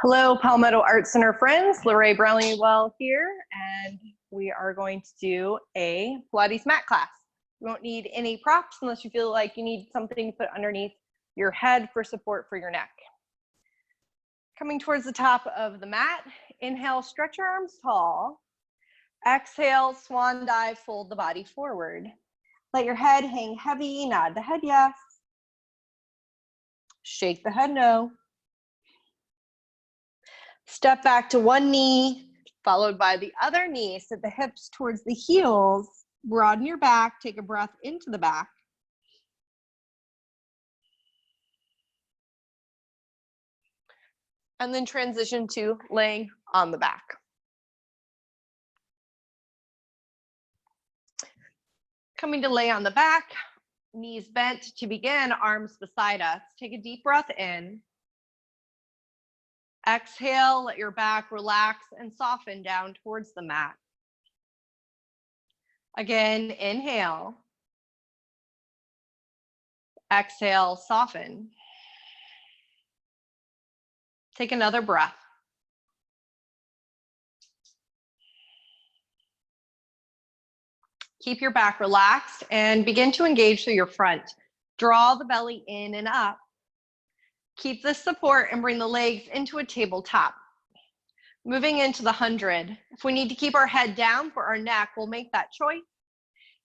Hello, Palmetto Art Center friends. LaRae Brownlee-Well here, and we are going to do a Pilates mat class. You won't need any props unless you feel like you need something to put underneath your head for support for your neck. Coming towards the top of the mat, inhale, stretch your arms tall. Exhale, swan dive, fold the body forward. Let your head hang heavy, nod the head yes. Shake the head no. Step back to one knee, followed by the other knee. Sit the hips towards the heels. Broaden your back. Take a breath into the back. And then transition to laying on the back. Coming to lay on the back, knees bent to begin, arms beside us. Take a deep breath in. Exhale, let your back relax and soften down towards the mat. Again, inhale. Exhale, soften. Take another breath. Keep your back relaxed and begin to engage through your front. Draw the belly in and up. Keep this support and bring the legs into a tabletop. Moving into the 100. If we need to keep our head down for our neck, we'll make that choice.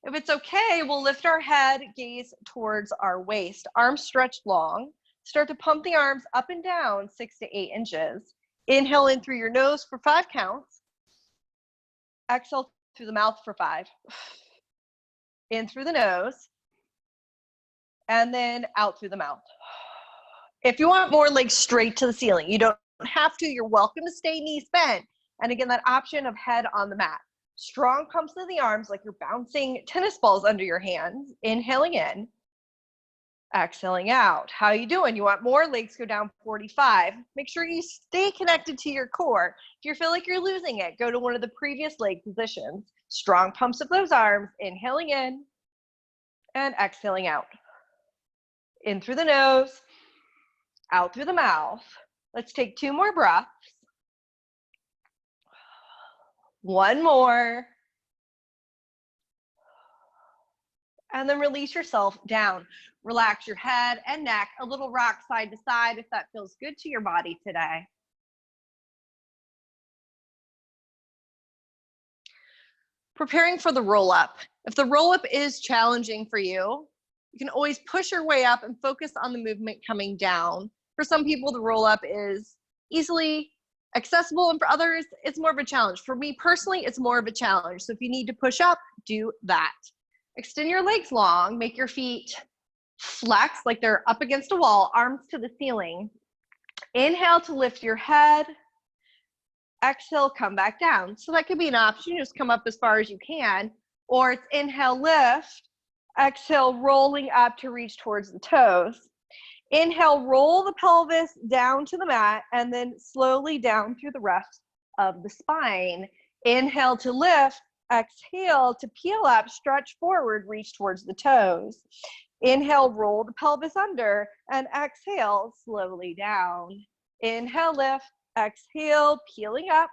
If it's okay, we'll lift our head, gaze towards our waist. Arms stretched long. Start to pump the arms up and down 6 to 8 inches. Inhale in through your nose for 5 counts. Exhale through the mouth for 5. In through the nose. And then out through the mouth. If you want more legs straight to the ceiling, you don't have to. You're welcome to stay knees bent. And again, that option of head on the mat. Strong pumps of the arms like you're bouncing tennis balls under your hands. Inhaling in. Exhaling out. How are you doing? You want more? Legs go down 45. Make sure you stay connected to your core. If you feel like you're losing it, go to one of the previous leg positions. Strong pumps of those arms. Inhaling in and exhaling out. In through the nose. Out through the mouth. Let's take 2 more breaths. 1 more. And then release yourself down. Relax your head and neck, a little rock side to side if that feels good to your body today. Preparing for the roll up. If the roll up is challenging for you, you can always push your way up and focus on the movement coming down. For some people, the roll up is easily accessible, and for others, it's more of a challenge. For me personally, it's more of a challenge. So if you need to push up, do that. Extend your legs long, make your feet flex like they're up against a wall, arms to the ceiling. Inhale to lift your head. Exhale, come back down. So that could be an option. Just come up as far as you can, or it's inhale, lift. Exhale, rolling up to reach towards the toes. Inhale, roll the pelvis down to the mat and then slowly down through the rest of the spine. Inhale to lift. Exhale to peel up, stretch forward, reach towards the toes. Inhale, roll the pelvis under and exhale, slowly down. Inhale, lift. Exhale, peeling up.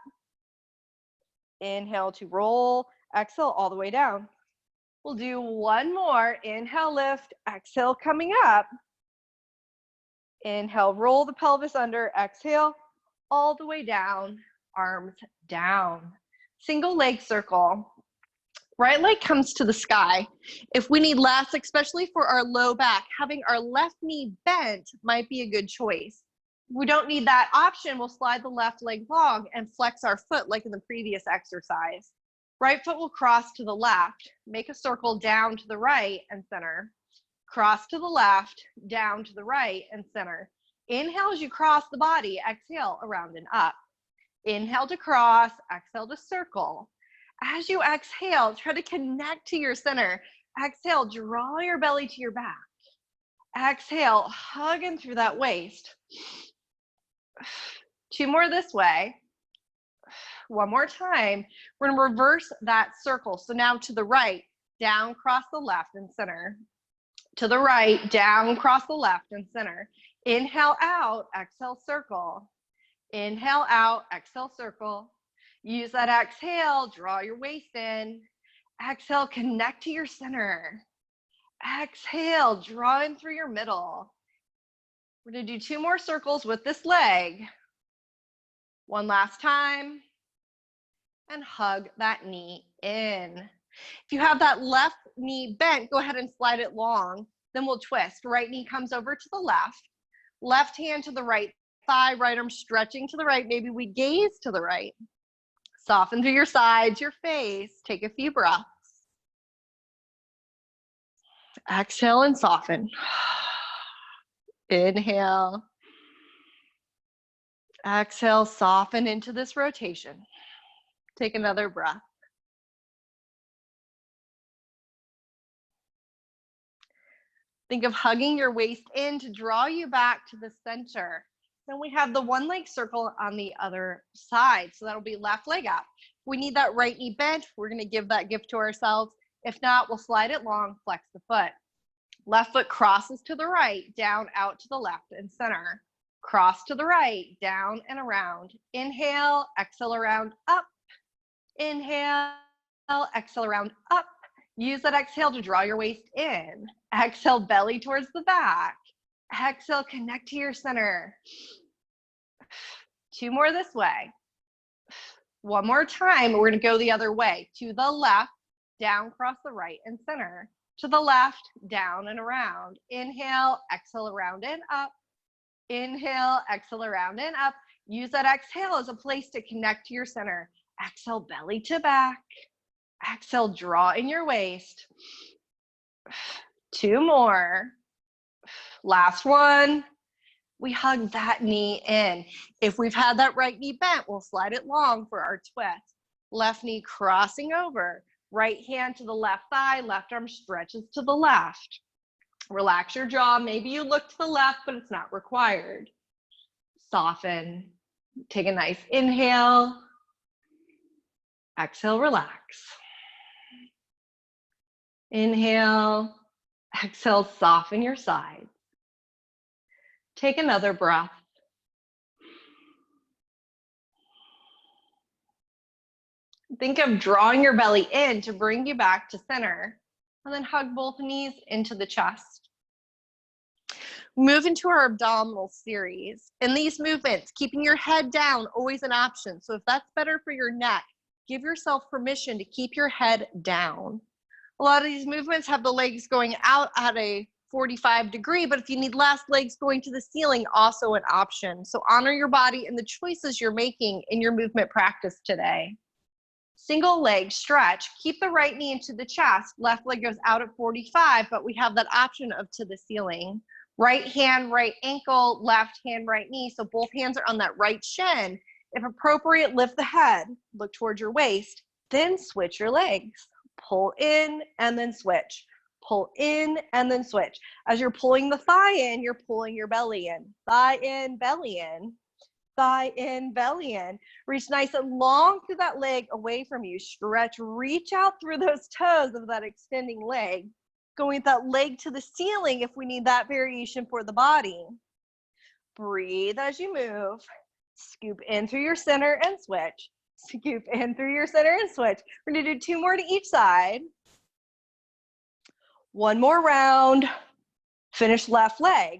Inhale to roll. Exhale all the way down. We'll do 1 more. Inhale, lift. Exhale, coming up. Inhale, roll the pelvis under. Exhale, all the way down. Arms down. Single leg circle. Right leg comes to the sky. If we need less, especially for our low back, having our left knee bent might be a good choice. If we don't need that option, we'll slide the left leg long and flex our foot like in the previous exercise. Right foot will cross to the left. Make a circle down to the right and center. Cross to the left, down to the right and center. Inhale as you cross the body. Exhale, around and up. Inhale to cross. Exhale to circle. As you exhale, try to connect to your center. Exhale, draw your belly to your back. Exhale, hug in through that waist. 2 more this way. 1 more time. We're going to reverse that circle. So now to the right, down, cross the left and center. To the right, down, cross the left and center. Inhale out, exhale, circle. Inhale out, exhale, circle. Use that exhale, draw your waist in. Exhale, connect to your center. Exhale, draw in through your middle. We're gonna do 2 more circles with this leg. One last time. And hug that knee in. If you have that left knee bent, go ahead and slide it long. Then we'll twist. Right knee comes over to the left hand to the right thigh, right arm stretching to the right. Maybe we gaze to the right. Soften through your sides, your face. Take a few breaths. Exhale and soften. Inhale. Exhale, soften into this rotation. Take another breath. Think of hugging your waist in to draw you back to the center. Then we have the one leg circle on the other side. So that'll be left leg up. If we need that right knee bent, we're going to give that gift to ourselves. If not, we'll slide it long, flex the foot. Left foot crosses to the right, down, out to the left and center. Cross to the right, down and around. Inhale, exhale around, up. Inhale, exhale around, up. Use that exhale to draw your waist in. Exhale, belly towards the back. Exhale, connect to your center. 2 more this way. One more time, we're gonna go the other way. To the left, down, cross the right and center. To the left, down and around. Inhale, exhale around and up. Inhale, exhale around and up. Use that exhale as a place to connect to your center. Exhale, belly to back. Exhale, draw in your waist. 2 more. Last one. We hug that knee in. If we've had that right knee bent, we'll slide it long for our twist. Left knee crossing over. Right hand to the left thigh, left arm stretches to the left. Relax your jaw. Maybe you look to the left, but it's not required. Soften. Take a nice inhale. Exhale, relax. Inhale. Exhale, soften your sides. Take another breath. Think of drawing your belly in to bring you back to center, and then hug both knees into the chest. Move into our abdominal series. In these movements, keeping your head down, always an option. So if that's better for your neck, give yourself permission to keep your head down. A lot of these movements have the legs going out at a 45 degree, but if you need less, legs going to the ceiling, also an option. So honor your body and the choices you're making in your movement practice today. Single leg stretch. Keep the right knee into the chest. Left leg goes out at 45, but we have that option of to the ceiling. Right hand, right ankle, left hand, right knee. So both hands are on that right shin. If appropriate, lift the head, look towards your waist, then switch your legs. Pull in and then switch. Pull in and then switch. As you're pulling the thigh in, you're pulling your belly in. Thigh in, belly in. Thigh in, belly in. Reach nice and long through that leg away from you. Stretch, reach out through those toes of that extending leg. Going with that leg to the ceiling if we need that variation for the body. Breathe as you move. Scoop in through your center and switch. Scoop in through your center and switch. We're gonna do 2 more to each side. 1 more round. Finish left leg.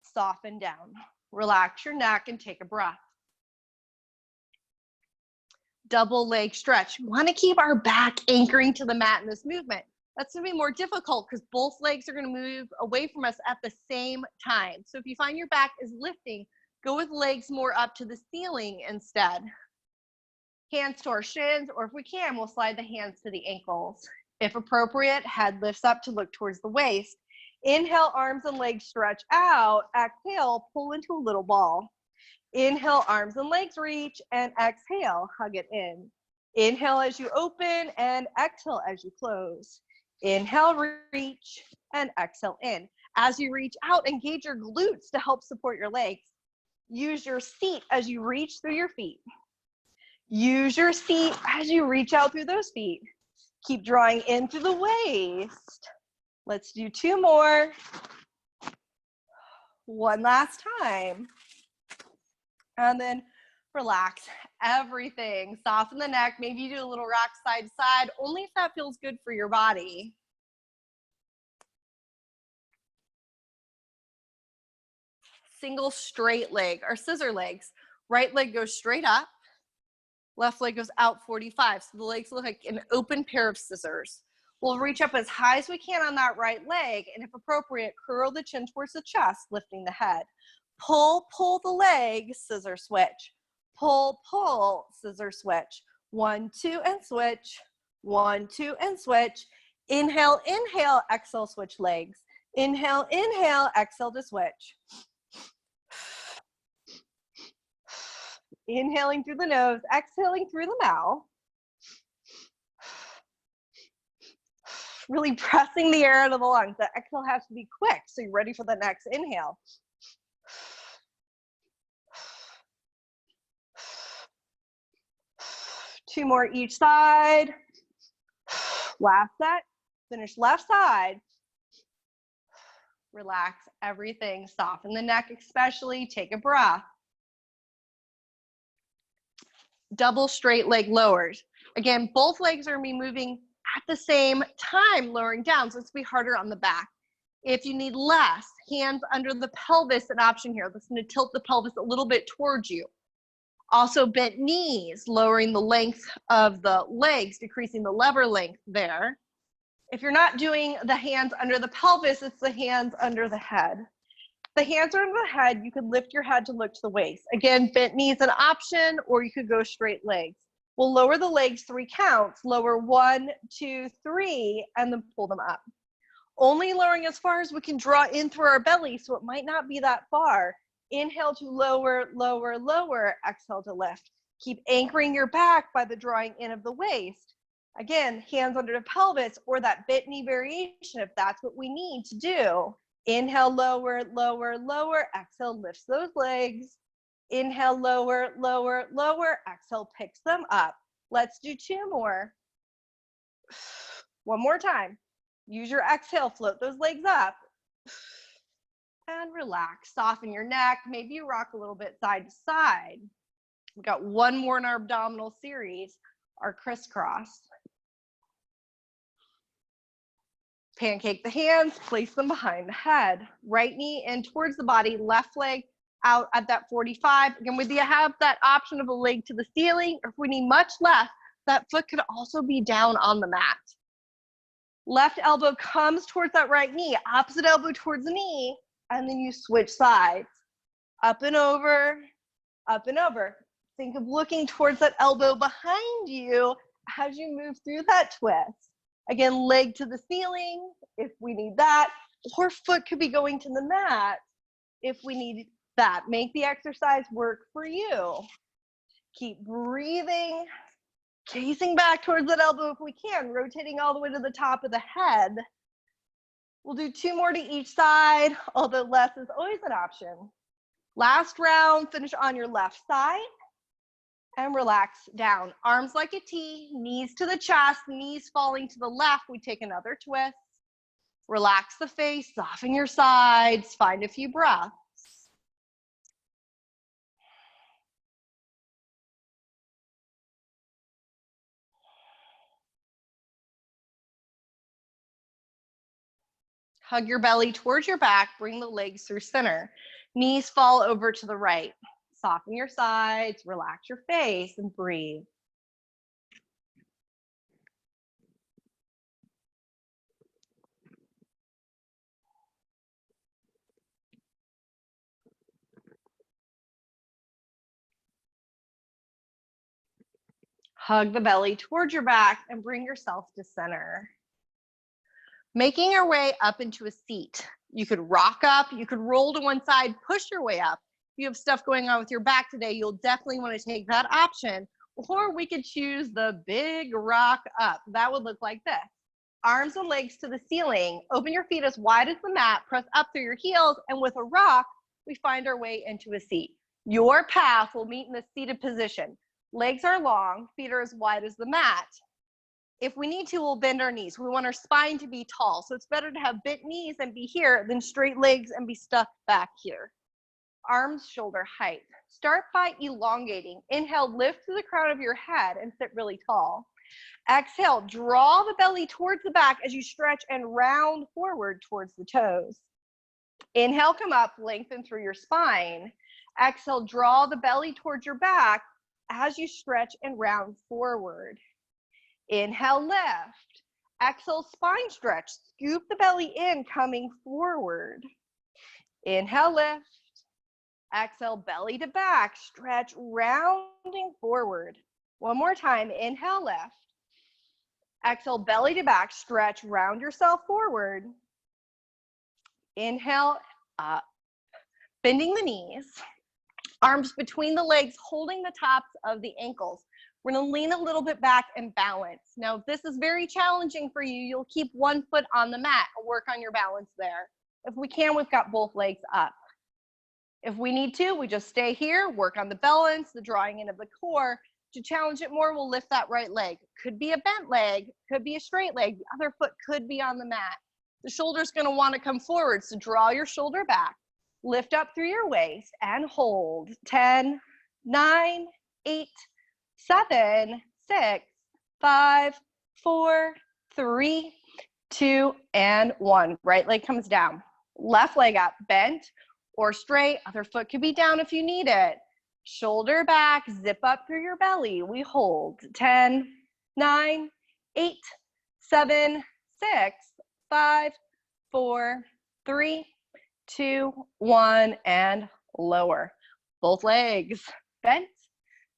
Soften down. Relax your neck and take a breath. Double leg stretch. We want to keep our back anchoring to the mat in this movement. That's going to be more difficult because both legs are going to move away from us at the same time. So if you find your back is lifting, go with legs more up to the ceiling instead. Hands to our shins, or if we can, we'll slide the hands to the ankles. If appropriate, head lifts up to look towards the waist. Inhale, arms and legs stretch out. Exhale, pull into a little ball. Inhale, arms and legs reach, and exhale, hug it in. Inhale as you open, and exhale as you close. Inhale, reach, and exhale in. As you reach out, engage your glutes to help support your legs. Use your seat as you reach through your feet. Use your seat as you reach out through those feet. Keep drawing in through the waist. Let's do 2 more. One last time. And then relax everything. Soften the neck. Maybe you do a little rock side to side, only if that feels good for your body. Single straight leg or scissor legs. Right leg goes straight up. Left leg goes out 45. So the legs look like an open pair of scissors. We'll reach up as high as we can on that right leg, and if appropriate, curl the chin towards the chest, lifting the head. Pull, pull the leg, scissor switch. Pull, pull, scissor switch. 1, 2, and switch. 1, 2, and switch. Inhale, inhale, exhale, switch legs. Inhale, inhale, exhale to switch. Inhaling through the nose, exhaling through the mouth. Really pressing the air out of the lungs. The exhale has to be quick, so you're ready for the next inhale. Two more each side. Last set. Finish left side. Relax everything. Soften the neck especially. Take a breath. Double straight leg lowers. Again, both legs are going to be moving at the same time, lowering down, so it's going to be harder on the back. If you need less, hands under the pelvis, an option here. That's going to tilt the pelvis a little bit towards you. Also bent knees, lowering the length of the legs, decreasing the lever length there. If you're not doing the hands under the pelvis, it's the hands under the head. The hands are under the head, you could lift your head to look to the waist. Again, bent knees an option, or you could go straight legs. We'll lower the legs 3 counts, lower 1, 2, 3, and then pull them up. Only lowering as far as we can draw in through our belly, so it might not be that far. Inhale to lower, lower, lower, exhale to lift. Keep anchoring your back by the drawing in of the waist. Again, hands under the pelvis or that bent knee variation if that's what we need to do. Inhale, lower, lower, lower, exhale, lifts those legs. Inhale, lower, lower, lower, exhale, picks them up. Let's do 2 more. One more time. Use your exhale, float those legs up. And relax, soften your neck. Maybe you rock a little bit side to side. We've got 1 more in our abdominal series, our crisscross. Pancake the hands, place them behind the head. Right knee in towards the body, left leg out at that 45. Again, we have that option of a leg to the ceiling, or if we need much less, that foot could also be down on the mat. Left elbow comes towards that right knee, opposite elbow towards the knee, and then you switch sides. Up and over, up and over. Think of looking towards that elbow behind you as you move through that twist. Again, leg to the ceiling if we need that, or foot could be going to the mat if we need that. Make the exercise work for you. Keep breathing, gazing back towards that elbow if we can, rotating all the way to the top of the head. We'll do 2 more to each side, although less is always an option. Last round, finish on your left side and relax down. Arms like a T, knees to the chest, knees falling to the left. We take another twist. Relax the face, soften your sides, find a few breaths. Hug your belly towards your back, bring the legs through center. Knees fall over to the right. Soften your sides, relax your face, and breathe. Hug the belly towards your back and bring yourself to center. Making your way up into a seat. You could rock up, you could roll to one side, push your way up. If you have stuff going on with your back today, you'll definitely want to take that option. Or we could choose the big rock up. That would look like this. Arms and legs to the ceiling. Open your feet as wide as the mat, press up through your heels, and with a rock, we find our way into a seat. Your path will meet in the seated position. Legs are long, feet are as wide as the mat. If we need to, we'll bend our knees. We want our spine to be tall. So it's better to have bent knees and be here than straight legs and be stuck back here. arms shoulder height. Start by elongating. Inhale, lift to the crown of your head and sit really tall. Exhale, draw the belly towards the back as you stretch and round forward towards the toes. Inhale, come up, lengthen through your spine. Exhale, draw the belly towards your back as you stretch and round forward. Inhale, lift. Exhale, spine stretch. Scoop the belly in, coming forward. Inhale, lift. Exhale, belly to back. Stretch, rounding forward. One more time. Inhale, lift. Exhale, belly to back. Stretch, round yourself forward. Inhale, up. Bending the knees. Arms between the legs, holding the tops of the ankles. We're going to lean a little bit back and balance. Now, if this is very challenging for you, you'll keep one foot on the mat and work on your balance there. If we can, we've got both legs up. If we need to, we just stay here, work on the balance, the drawing in of the core. To challenge it more, we'll lift that right leg. Could be a bent leg, could be a straight leg. The other foot could be on the mat. The shoulder's going to want to come forward, so draw your shoulder back. Lift up through your waist and hold. 10, 9, 8, 7, 6, 5, 4, 3, 2, and 1. Right leg comes down. Left leg up, bent or straight. Other foot could be down if you need it. Shoulder back, zip up through your belly. We hold. 10, 9, 8, 7, 6, 5, 4, 3, 2, 1, and lower. Both legs bent,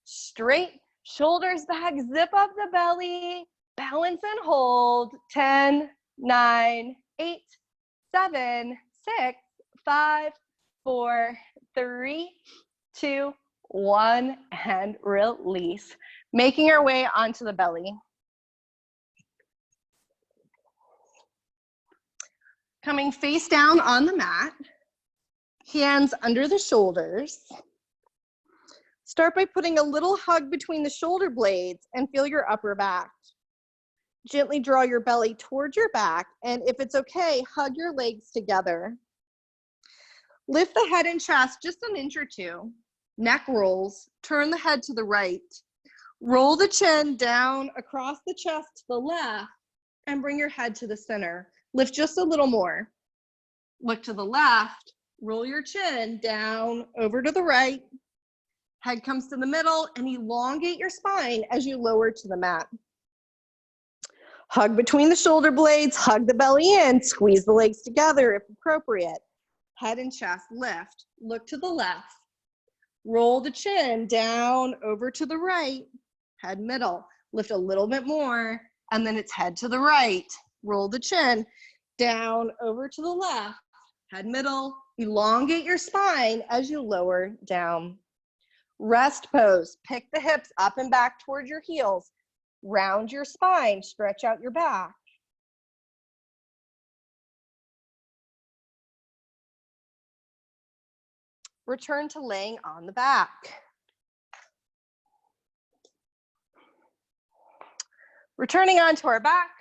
straight, shoulders back, zip up the belly, balance and hold. 10, 9, 8, 7, 6, 5, 4, 3, 2, 1, and release. Making our way onto the belly. Coming face down on the mat, hands under the shoulders. Start by putting a little hug between the shoulder blades and feel your upper back. Gently draw your belly towards your back, and if it's okay, hug your legs together. Lift the head and chest just an inch or two. Neck rolls, turn the head to the right. Roll the chin down across the chest to the left, and bring your head to the center. Lift just a little more. Look to the left, roll your chin down over to the right. Head comes to the middle, and elongate your spine as you lower to the mat. Hug between the shoulder blades, hug the belly in, squeeze the legs together if appropriate. Head and chest lift, look to the left. Roll the chin down over to the right, head middle. Lift a little bit more, and then it's head to the right. Roll the chin down over to the left, head middle. Elongate your spine as you lower down. Rest pose. Pick the hips up and back towards your heels. Round your spine, stretch out your back. Return to laying on the back. Returning onto our back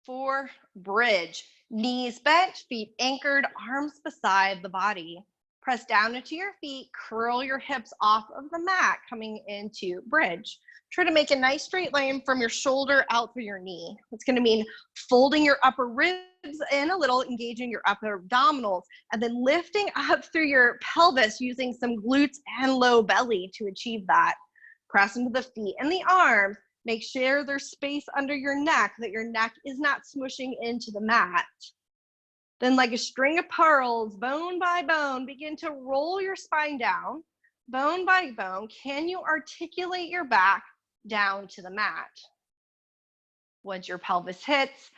for bridge. Knees bent, feet anchored, arms beside the body. Press down into your feet, curl your hips off of the mat, coming into bridge. Try to make a nice straight line from your shoulder out through your knee. It's going to mean folding your upper ribs in a little, engaging your upper abdominals, and then lifting up through your pelvis using some glutes and low belly to achieve that. Press into the feet and the arms. Make sure there's space under your neck, that your neck is not smushing into the mat. Then, like a string of pearls, bone by bone, begin to roll your spine down. Bone by bone, can you articulate your back down to the mat? Once your pelvis hits,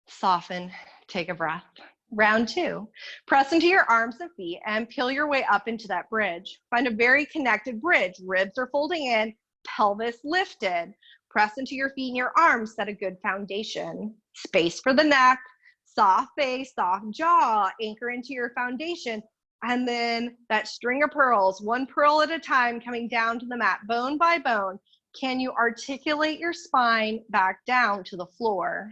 soften, take a breath. Round two. Press into your arms and feet and peel your way up into that bridge. Find a very connected bridge. Ribs are folding in, pelvis lifted. Press into your feet and your arms, set a good foundation. Space for the neck, soft base, soft jaw, anchor into your foundation. And then that string of pearls, one pearl at a time, coming down to the mat, bone by bone. Can you articulate your spine back down to the floor?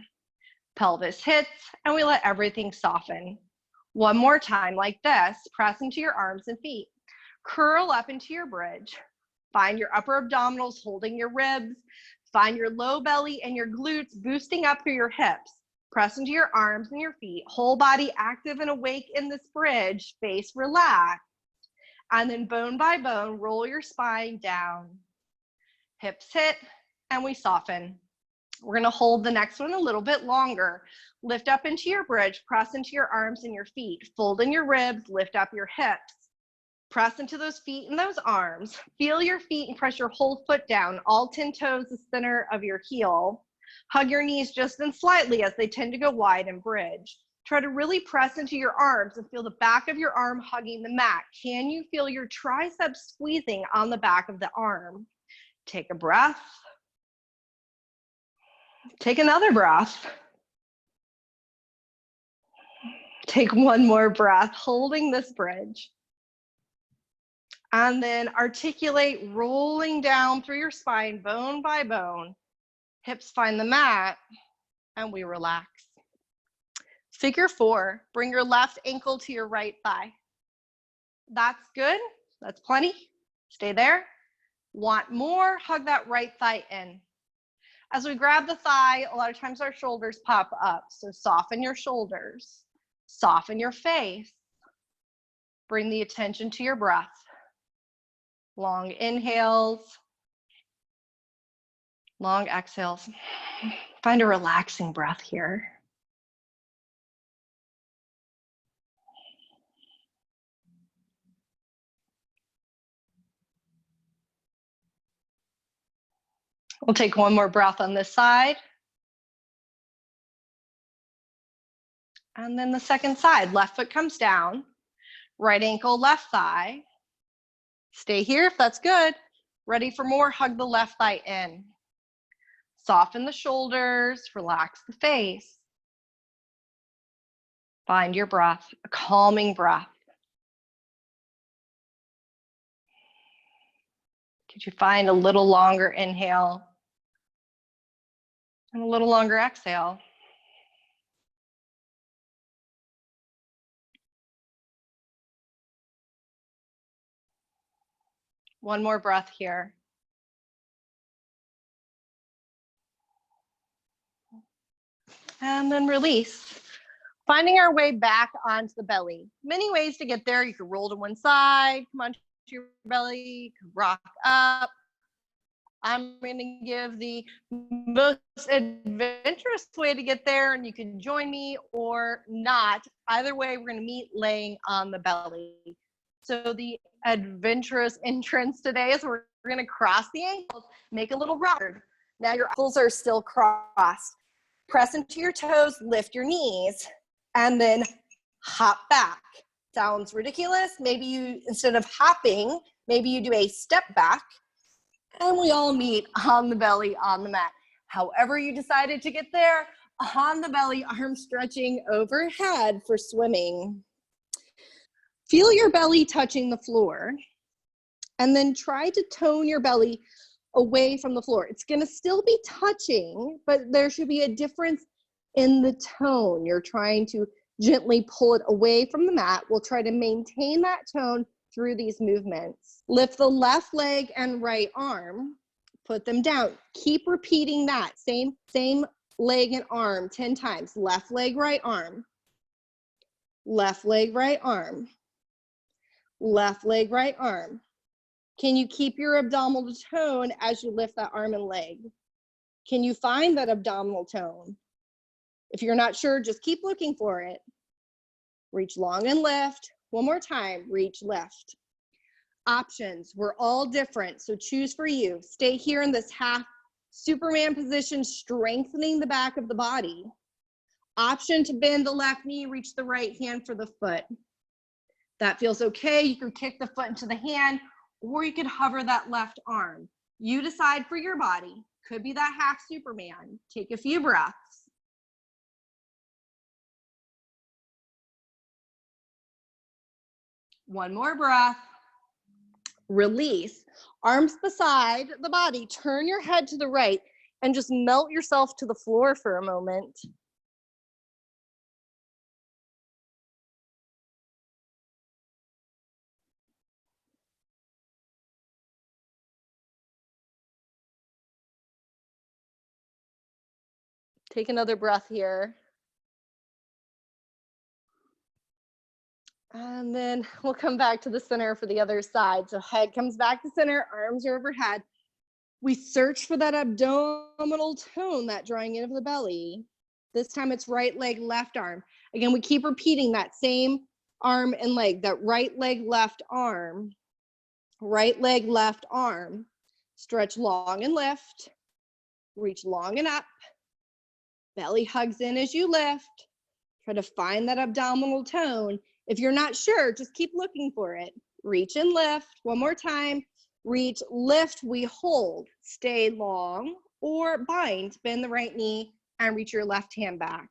Pelvis hits, and we let everything soften. One more time like this. Press into your arms and feet. Curl up into your bridge. Find your upper abdominals holding your ribs. Find your low belly and your glutes boosting up through your hips. Press into your arms and your feet. Whole body active and awake in this bridge. Face relaxed. And then bone by bone, roll your spine down. Hips hit, and we soften. We're going to hold the next one a little bit longer. Lift up into your bridge. Press into your arms and your feet. Fold in your ribs. Lift up your hips. Press into those feet and those arms. Feel your feet and press your whole foot down. All 10 toes the center of your heel. Hug your knees just and slightly as they tend to go wide and bridge. Try to really press into your arms and feel the back of your arm hugging the mat. Can you feel your triceps squeezing on the back of the arm? Take a breath. Take another breath. Take one more breath, holding this bridge. And then articulate, rolling down through your spine, bone by bone. Hips find the mat, and we relax. Figure 4, bring your left ankle to your right thigh. That's good, that's plenty. Stay there. Want more, hug that right thigh in. As we grab the thigh, a lot of times our shoulders pop up, so soften your shoulders, soften your face. Bring the attention to your breath. Long inhales, long exhales. Find a relaxing breath here. We'll take one more breath on this side. And then the second side, left foot comes down, right ankle, left thigh. Stay here if that's good. Ready for more, hug the left thigh in. Soften the shoulders, relax the face. Find your breath, a calming breath. Could you find a little longer inhale and a little longer exhale? One more breath here. And then release. Finding our way back onto the belly. Many ways to get there. You can roll to one side, come onto your belly, you can rock up. I'm going to give the most adventurous way to get there, and you can join me or not. Either way, we're going to meet laying on the belly. So the adventurous entrance today is we're going to cross the ankles, make a little rocker. Now your ankles are still crossed. Press into your toes, lift your knees, and then hop back. Sounds ridiculous. Maybe you, instead of hopping, maybe you do a step back, and we all meet on the belly on the mat. However you decided to get there, on the belly, arms stretching overhead for swimming. Feel your belly touching the floor, and then try to tone your belly away from the floor. It's going to still be touching, but there should be a difference in the tone. You're trying to gently pull it away from the mat. We'll try to maintain that tone through these movements. Lift the left leg and right arm, put them down. Keep repeating that same leg and arm 10 times. Left leg, right arm. Left leg, right arm. Left leg, right arm. Can you keep your abdominal tone as you lift that arm and leg? Can you find that abdominal tone? If you're not sure, just keep looking for it. Reach long and lift. One more time, reach, lift. Options, we're all different, so choose for you. Stay here in this half Superman position, strengthening the back of the body. Option to bend the left knee, reach the right hand for the foot. That feels okay. You can kick the foot into the hand, or you could hover that left arm. You decide for your body. Could be that half Superman. Take a few breaths. One more breath. Release. Arms beside the body. Turn your head to the right and just melt yourself to the floor for a moment. Take another breath here. And then we'll come back to the center for the other side. So head comes back to center, arms are overhead. We search for that abdominal tone, that drawing in of the belly. This time it's right leg, left arm. Again, we keep repeating that same arm and leg, that right leg, left arm, right leg, left arm. Stretch long and lift, reach long and up. Belly hugs in as you lift. Try to find that abdominal tone. If you're not sure, just keep looking for it. Reach and lift. One more time. Reach, lift, we hold. Stay long or bind, bend the right knee and reach your left hand back.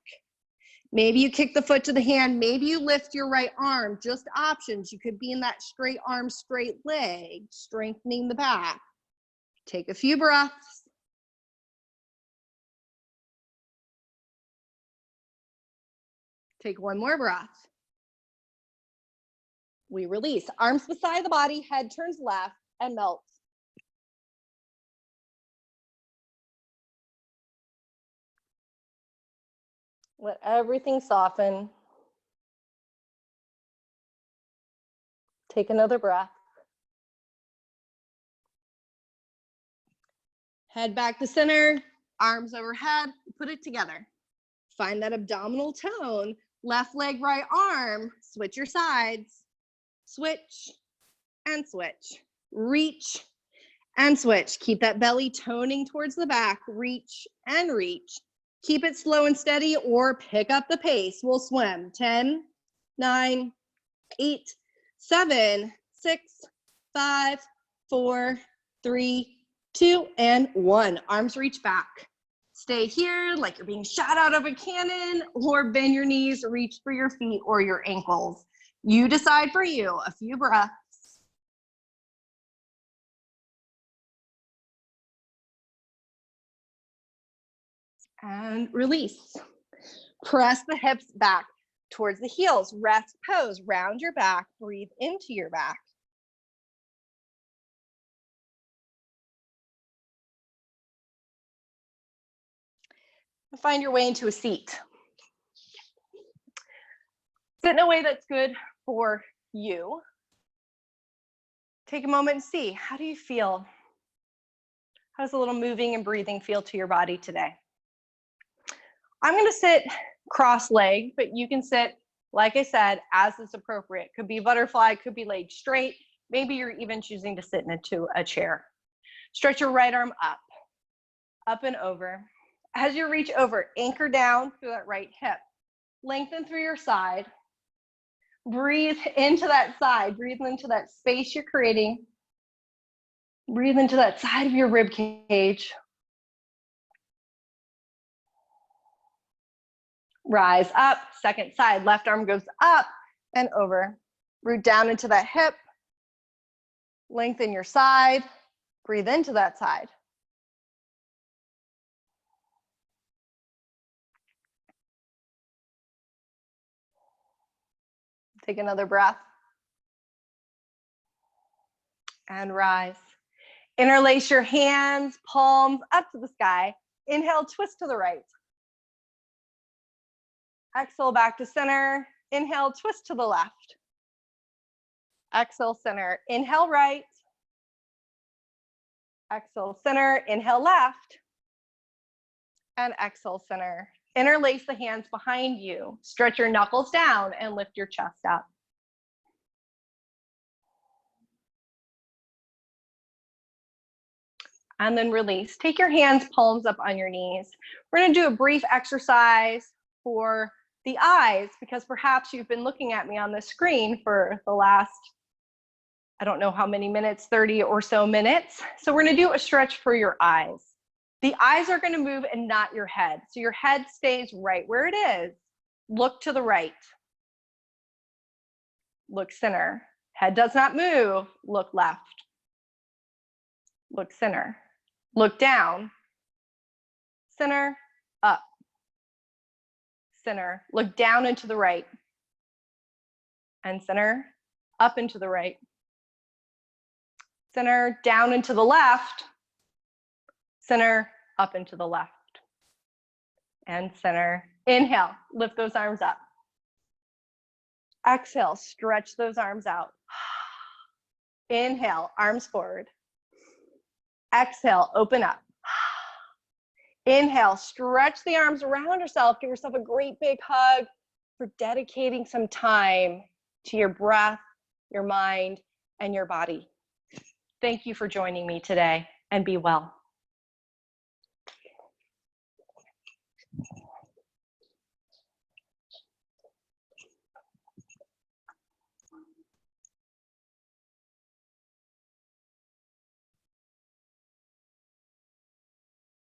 Maybe you kick the foot to the hand. Maybe you lift your right arm. Just options. You could be in that straight arm, straight leg, strengthening the back. Take a few breaths. Take one more breath. We release. Arms beside the body, head turns left and melts. Let everything soften. Take another breath. Head back to center, arms overhead, put it together. Find that abdominal tone. Left leg, right arm, switch your sides. Switch and switch. Reach and switch. Keep that belly toning towards the back. Reach and reach. Keep it slow and steady or pick up the pace. We'll swim. 10, 9, 8, 7, 6, 5, 4, 3, 2, and 1. Arms reach back. Stay here like you're being shot out of a cannon, or bend your knees, reach for your feet or your ankles. You decide for you. A few breaths. And release. Press the hips back towards the heels. Rest pose. Round your back. Breathe into your back. Find your way into a seat. Sit in a way that's good for you. Take a moment and see, how do you feel? How does a little moving and breathing feel to your body today? I'm going to sit cross-legged, but you can sit, like I said, as is appropriate. Could be butterfly, could be laid straight. Maybe you're even choosing to sit into a chair. Stretch your right arm up and over. As you reach over, anchor down through that right hip. Lengthen through your side. Breathe into that side. Breathe into that space you're creating. Breathe into that side of your rib cage. Rise up, second side. Left arm goes up and over. Root down into that hip. Lengthen your side. Breathe into that side. Take another breath. And rise. Interlace your hands, palms up to the sky. Inhale, twist to the right. Exhale, back to center. Inhale, twist to the left. Exhale, center. Inhale, right. Exhale, center. Inhale, left. And exhale, center. Interlace the hands behind you. Stretch your knuckles down and lift your chest up. And then release. Take your hands, palms up on your knees. We're going to do a brief exercise for the eyes, because perhaps you've been looking at me on the screen for the last, I don't know how many minutes, 30 or so minutes. So we're going to do a stretch for your eyes. The eyes are going to move and not your head. So your head stays right where it is. Look to the right. Look center. Head does not move. Look left. Look center. Look down. Center, up. Center. Look down and to the right. And center, up and to the right. Center, down and to the left. Center, up and to the left. and center. Inhale, lift those arms up. Exhale, stretch those arms out. Inhale, arms forward. Exhale, open up. Inhale, stretch the arms around yourself. Give yourself a great big hug for dedicating some time to your breath, your mind, and your body. Thank you for joining me today, and be well.